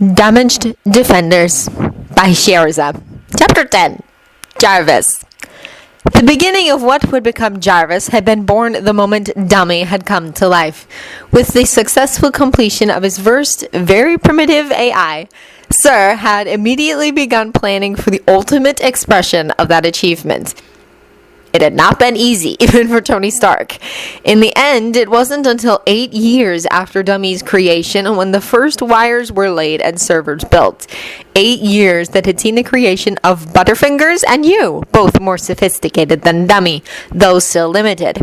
Damaged Defenders by Sherza. Chapter 10. Jarvis. The beginning of what would become Jarvis had been born the moment Dummy had come to life. With the successful completion of his first, very primitive AI, Sir had immediately begun planning for the ultimate expression of that achievement. It had not been easy, even for Tony Stark. In the end, it wasn't until 8 years after Dummy's creation when the first wires were laid and servers built. 8 years that had seen the creation of Butterfingers and you, both more sophisticated than Dummy, though still limited.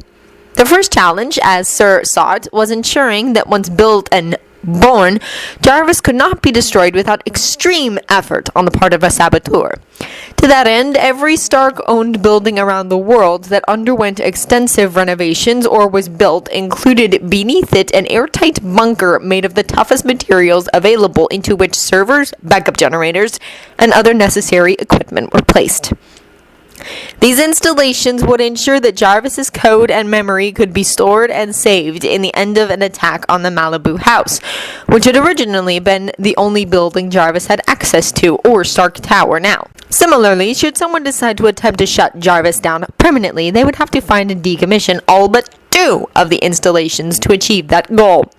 The first challenge, as Sir saw it, was ensuring that once built and born, Jarvis could not be destroyed without extreme effort on the part of a saboteur. To that end, every Stark-owned building around the world that underwent extensive renovations or was built included beneath it an airtight bunker made of the toughest materials available into which servers, backup generators, and other necessary equipment were placed. These installations would ensure that Jarvis's code and memory could be stored and saved in the end of an attack on the Malibu house, which had originally been the only building Jarvis had access to, or Stark Tower now. Similarly, should someone decide to attempt to shut Jarvis down permanently, they would have to find and decommission all but 2 of the installations to achieve that goal.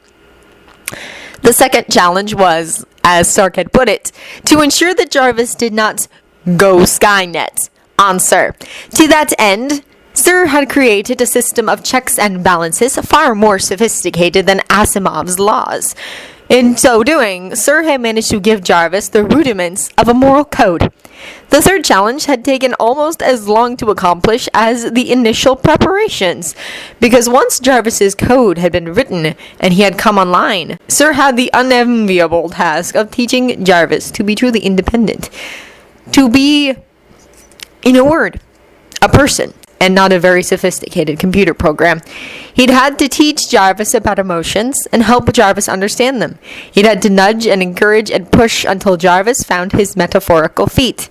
The second challenge was, as Stark had put it, to ensure that Jarvis did not go Skynet on Sir. To that end, Sir had created a system of checks and balances far more sophisticated than Asimov's laws. In so doing, Sir had managed to give Jarvis the rudiments of a moral code. The third challenge had taken almost as long to accomplish as the initial preparations, because once Jarvis's code had been written and he had come online, Sir had the unenviable task of teaching Jarvis to be truly independent, to be, in a word, a person, and not a very sophisticated computer program. He'd had to teach Jarvis about emotions and help Jarvis understand them. He'd had to nudge and encourage and push until Jarvis found his metaphorical feet.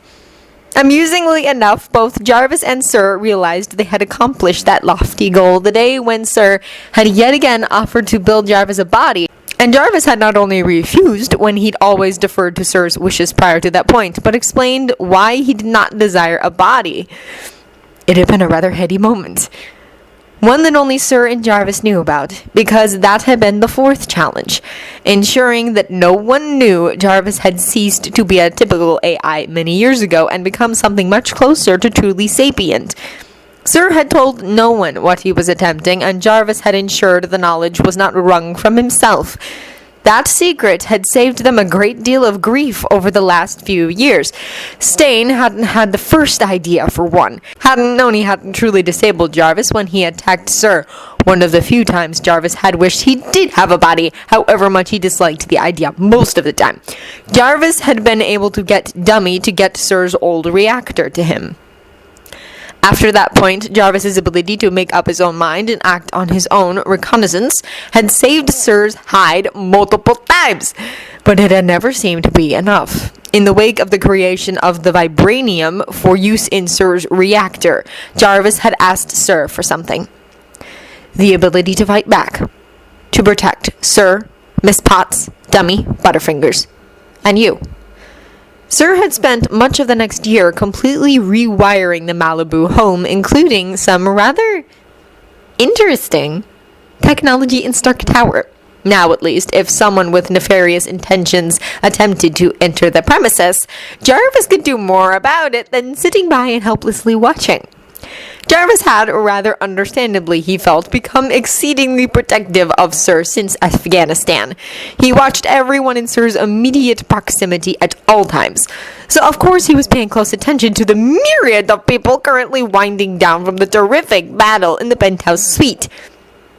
Amusingly enough, both Jarvis and Sir realized they had accomplished that lofty goal the day when Sir had yet again offered to build Jarvis a body. And Jarvis had not only refused when he'd always deferred to Sir's wishes prior to that point, but explained why he did not desire a body. It had been a rather heady moment. One that only Sir and Jarvis knew about, because that had been the fourth challenge, ensuring that no one knew Jarvis had ceased to be a typical AI many years ago and become something much closer to truly sapient. Sir had told no one what he was attempting, and Jarvis had ensured the knowledge was not wrung from himself. That secret had saved them a great deal of grief over the last few years. Stain hadn't had the first idea for one. Hadn't known he hadn't truly disabled Jarvis when he attacked Sir. One of the few times Jarvis had wished he did have a body, however much he disliked the idea most of the time. Jarvis had been able to get Dummy to get Sir's old reactor to him. After that point, Jarvis's ability to make up his own mind and act on his own reconnaissance had saved Sir's hide multiple times, but it had never seemed to be enough. In the wake of the creation of the vibranium for use in Sir's reactor, Jarvis had asked Sir for something. The ability to fight back. To protect Sir, Miss Potts, Dummy, Butterfingers, and you. Sir had spent much of the next year completely rewiring the Malibu home, including some rather interesting technology in Stark Tower. Now, at least, if someone with nefarious intentions attempted to enter the premises, Jarvis could do more about it than sitting by and helplessly watching. Jarvis had, rather understandably he felt, become exceedingly protective of Sir since Afghanistan. He watched everyone in Sir's immediate proximity at all times. So of course he was paying close attention to the myriad of people currently winding down from the terrific battle in the penthouse suite.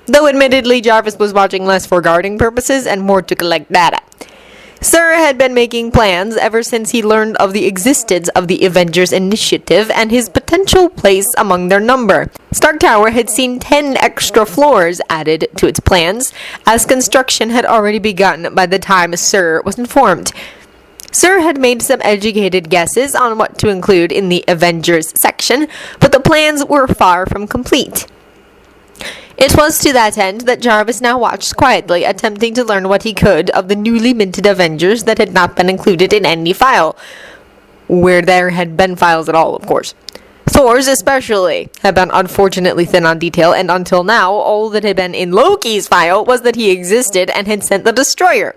Though admittedly Jarvis was watching less for guarding purposes and more to collect data. Sir had been making plans ever since he learned of the existence of the Avengers Initiative and his potential place among their number. Stark Tower had seen 10 extra floors added to its plans, as construction had already begun by the time Sir was informed. Sir had made some educated guesses on what to include in the Avengers section, but the plans were far from complete. It was to that end that Jarvis now watched quietly, attempting to learn what he could of the newly minted Avengers that had not been included in any file. Where there had been files at all, of course. Thor's especially had been unfortunately thin on detail, and until now, all that had been in Loki's file was that he existed and had sent the Destroyer.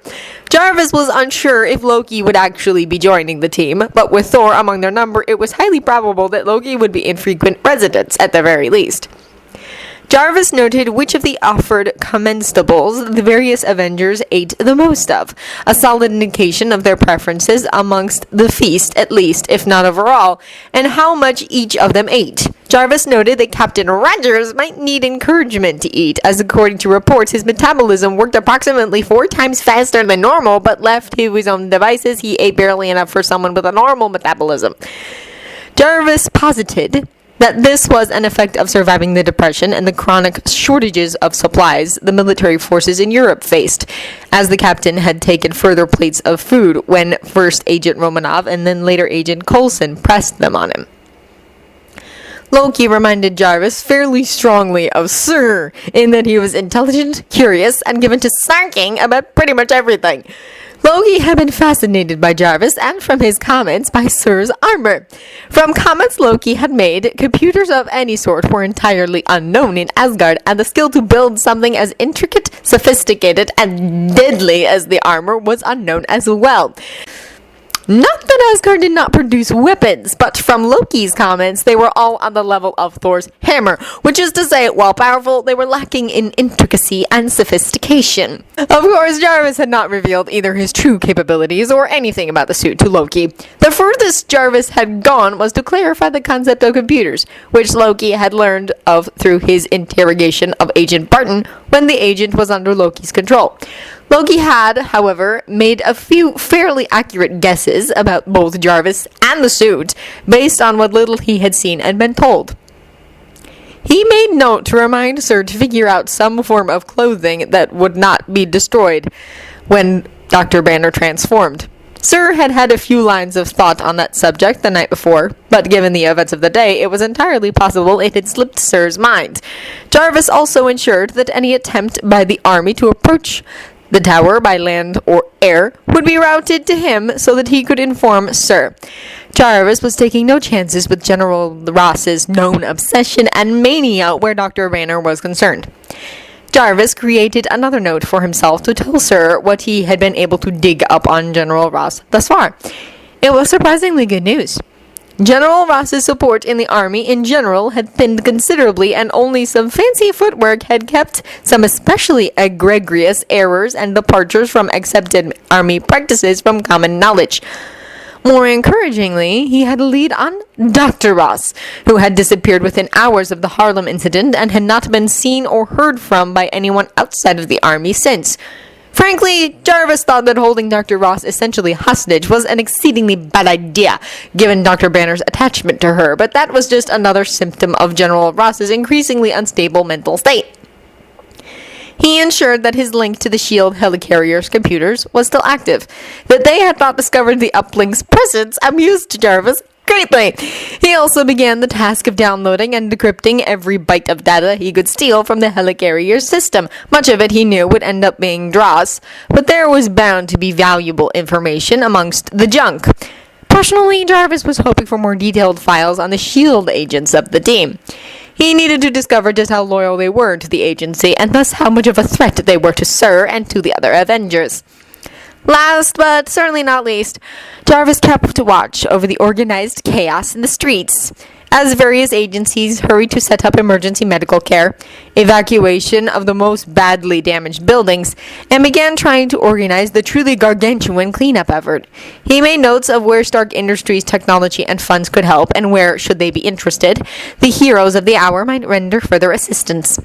Jarvis was unsure if Loki would actually be joining the team, but with Thor among their number, it was highly probable that Loki would be infrequent residents at the very least. Jarvis noted which of the offered comestibles the various Avengers ate the most of, a solid indication of their preferences amongst the feast at least, if not overall, and how much each of them ate. Jarvis noted that Captain Rogers might need encouragement to eat, as according to reports, his metabolism worked approximately 4 times faster than normal, but left to his own devices, he ate barely enough for someone with a normal metabolism. Jarvis posited that this was an effect of surviving the Depression and the chronic shortages of supplies the military forces in Europe faced, as the captain had taken further plates of food when first Agent Romanov and then later Agent Coulson pressed them on him. Loki reminded Jarvis fairly strongly of Sir, in that he was intelligent, curious, and given to snarking about pretty much everything. Loki had been fascinated by Jarvis and from his comments by Sir's armor. From comments Loki had made, computers of any sort were entirely unknown in Asgard, and the skill to build something as intricate, sophisticated, and deadly as the armor was unknown as well. Not that Asgard did not produce weapons, but from Loki's comments, they were all on the level of Thor's hammer, which is to say, while powerful, they were lacking in intricacy and sophistication. Of course, Jarvis had not revealed either his true capabilities or anything about the suit to Loki. The furthest Jarvis had gone was to clarify the concept of computers, which Loki had learned of through his interrogation of Agent Barton when the agent was under Loki's control. Loki had, however, made a few fairly accurate guesses about both Jarvis and the suit, based on what little he had seen and been told. He made note to remind Sir to figure out some form of clothing that would not be destroyed when Dr. Banner transformed. Sir had had a few lines of thought on that subject the night before, but given the events of the day, it was entirely possible it had slipped Sir's mind. Jarvis also ensured that any attempt by the army to approach the tower by land or air would be routed to him so that he could inform Sir. Jarvis was taking no chances with General Ross's known obsession and mania where Dr. Banner was concerned. Jarvis created another note for himself to tell Sir what he had been able to dig up on General Ross thus far. It was surprisingly good news. General Ross's support in the army in general had thinned considerably, and only some fancy footwork had kept some especially egregious errors and departures from accepted army practices from common knowledge. More encouragingly, he had a lead on Dr. Ross, who had disappeared within hours of the Harlem incident and had not been seen or heard from by anyone outside of the army since. Frankly, Jarvis thought that holding Dr. Ross essentially hostage was an exceedingly bad idea, given Dr. Banner's attachment to her, but that was just another symptom of General Ross's increasingly unstable mental state. He ensured that his link to the S.H.I.E.L.D. helicarrier's computers was still active. That they had not discovered the uplink's presence amused Jarvis greatly. He also began the task of downloading and decrypting every byte of data he could steal from the helicarrier's system. Much of it he knew would end up being dross, but there was bound to be valuable information amongst the junk. Personally, Jarvis was hoping for more detailed files on the S.H.I.E.L.D. agents of the team. He needed to discover just how loyal they were to the agency, and thus how much of a threat they were to Sir and to the other Avengers. Last, but certainly not least, Jarvis kept watch over the organized chaos in the streets, as various agencies hurried to set up emergency medical care, evacuation of the most badly damaged buildings, and began trying to organize the truly gargantuan cleanup effort. He made notes of where Stark Industries' technology and funds could help, and where, should they be interested, the heroes of the hour might render further assistance.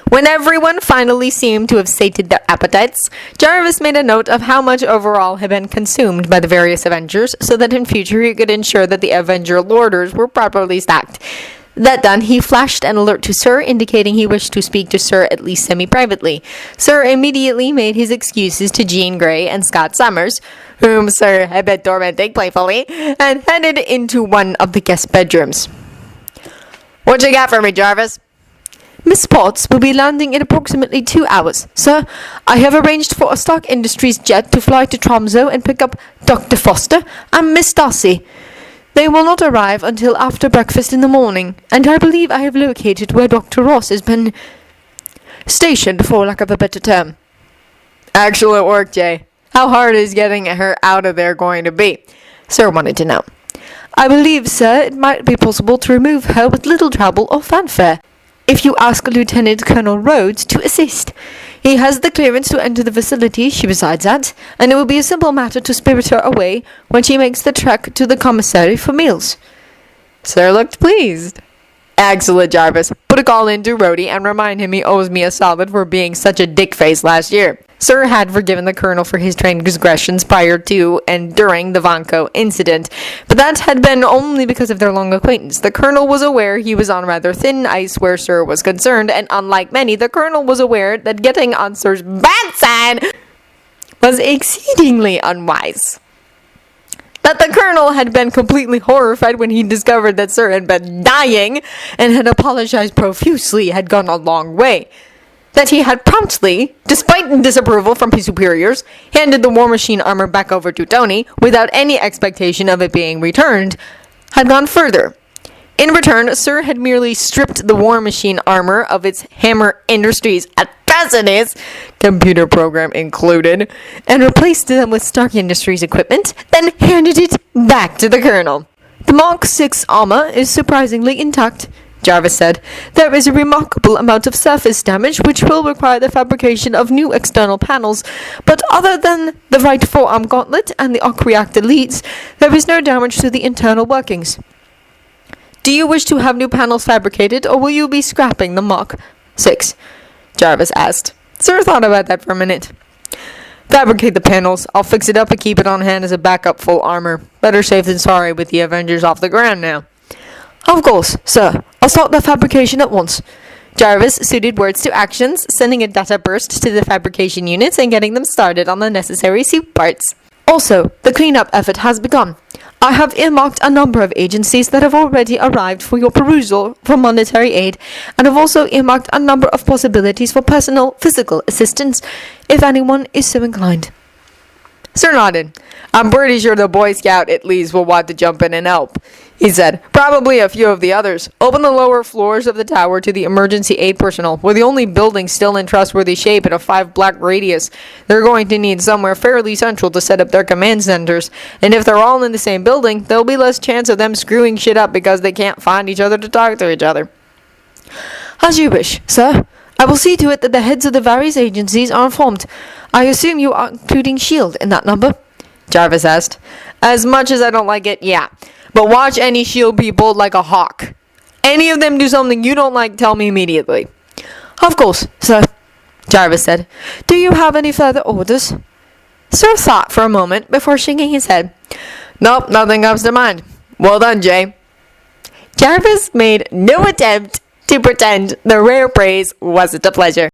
When everyone finally seemed to have sated their appetites, Jarvis made a note of how much overall had been consumed by the various Avengers, so that in future he could ensure that the Avenger Lorders were properly stacked. That done, he flashed an alert to Sir, indicating he wished to speak to Sir at least semi-privately. Sir immediately made his excuses to Jean Grey and Scott Summers, whom Sir had been tormenting playfully, and headed into one of the guest bedrooms. "What you got for me, Jarvis?" Miss Potts will be landing in approximately 2 hours. Sir, I have arranged for a Stark Industries jet to fly to Tromso and pick up Dr. Foster and Miss Darcy. They will not arrive until after breakfast in the morning, and I believe I have located where Dr. Ross has been stationed, for lack of a better term. Excellent work, Jay. How hard is getting her out of there going to be? Sir wanted to know. I believe, sir, it might be possible to remove her with little trouble or fanfare, if you ask Lieutenant Colonel Rhodes to assist. He has the clearance to enter the facility she resides at, and it will be a simple matter to spirit her away when she makes the trek to the commissary for meals. Sir looked pleased. Excellent, Jarvis. Put a call into Rhodey and remind him he owes me a solid for being such a dickface last year. Sir had forgiven the Colonel for his transgressions prior to and during the Vanco incident, but that had been only because of their long acquaintance. The Colonel was aware he was on rather thin ice where Sir was concerned, and unlike many, the Colonel was aware that getting on Sir's bad side was exceedingly unwise. That the Colonel had been completely horrified when he discovered that Sir had been dying and had apologized profusely had gone a long way. That he had promptly, despite disapproval from his superiors, handed the War Machine armor back over to Tony without any expectation of it being returned, had gone further. In return, Sir had merely stripped the War Machine armor of its Hammer Industries atrocities, computer program included, and replaced them with Stark Industries equipment, then handed it back to the Colonel. The Mach 6 armor is surprisingly intact, Jarvis said. There is a remarkable amount of surface damage which will require the fabrication of new external panels, but other than the right forearm gauntlet and the arc reactor leads, there is no damage to the internal workings. Do you wish to have new panels fabricated, or will you be scrapping the Mach 6? Jarvis asked. Sir thought about that for a minute. Fabricate the panels. I'll fix it up and keep it on hand as a backup full armor. Better safe than sorry with the Avengers off the ground now. Of course, sir. I'll start the fabrication at once. Jarvis suited words to actions, sending a data burst to the fabrication units and getting them started on the necessary suit parts. Also, the cleanup effort has begun. I have earmarked a number of agencies that have already arrived for your perusal for monetary aid, and have also earmarked a number of possibilities for personal physical assistance, if anyone is so inclined. Sir nodded. I'm pretty sure the Boy Scout at least will want to jump in and help, he said. Probably a few of the others. Open the lower floors of the tower to the emergency aid personnel. We're the only building still in trustworthy shape in a 5-block radius. They're going to need somewhere fairly central to set up their command centers, and if they're all in the same building, there'll be less chance of them screwing shit up because they can't find each other to talk to each other. As you wish, sir. I will see to it that the heads of the various agencies are informed. I assume you are including S.H.I.E.L.D. in that number? Jarvis asked. As much as I don't like it, yeah. But watch any S.H.I.E.L.D. people like a hawk. Any of them do something you don't like, tell me immediately. Of course, sir, Jarvis said. Do you have any further orders? Sir thought for a moment before shaking his head. Nope, nothing comes to mind. Well done, Jay. Jarvis made no attempt to pretend the rare praise wasn't a pleasure.